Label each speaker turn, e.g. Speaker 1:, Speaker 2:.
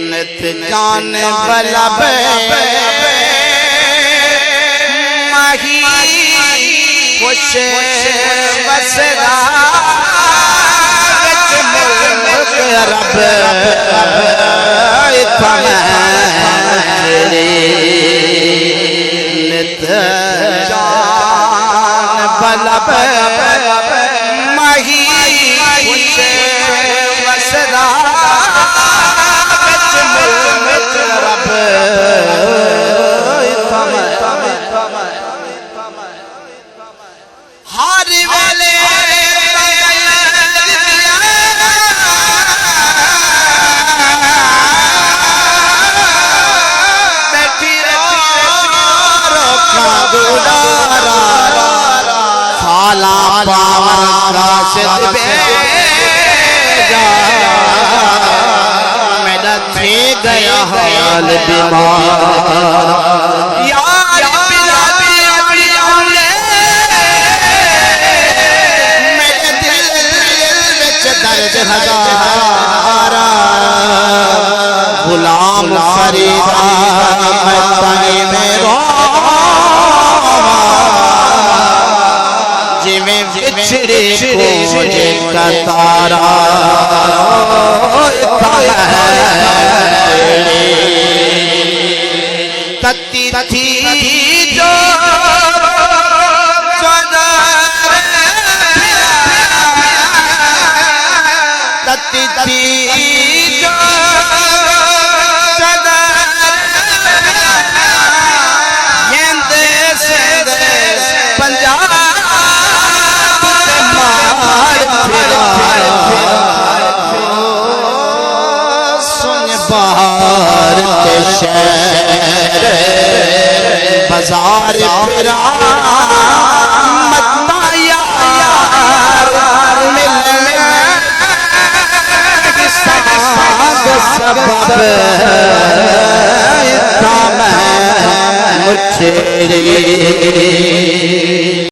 Speaker 1: नित जान बलब माही खुश बसरा रब नित जान बलब माही खुश बसरा रब हर वेले बैठी खाला पावन राशिद मेरा थे गया हाल बीमार गुलाम फरीदा मैं तने में जिमें बिछड़े को जिनका तारा तत्ती थी जो तत्ती थी जो बाहर के शहर बाजार फिरा मत यार मिलने सबब इतना मैं मुझे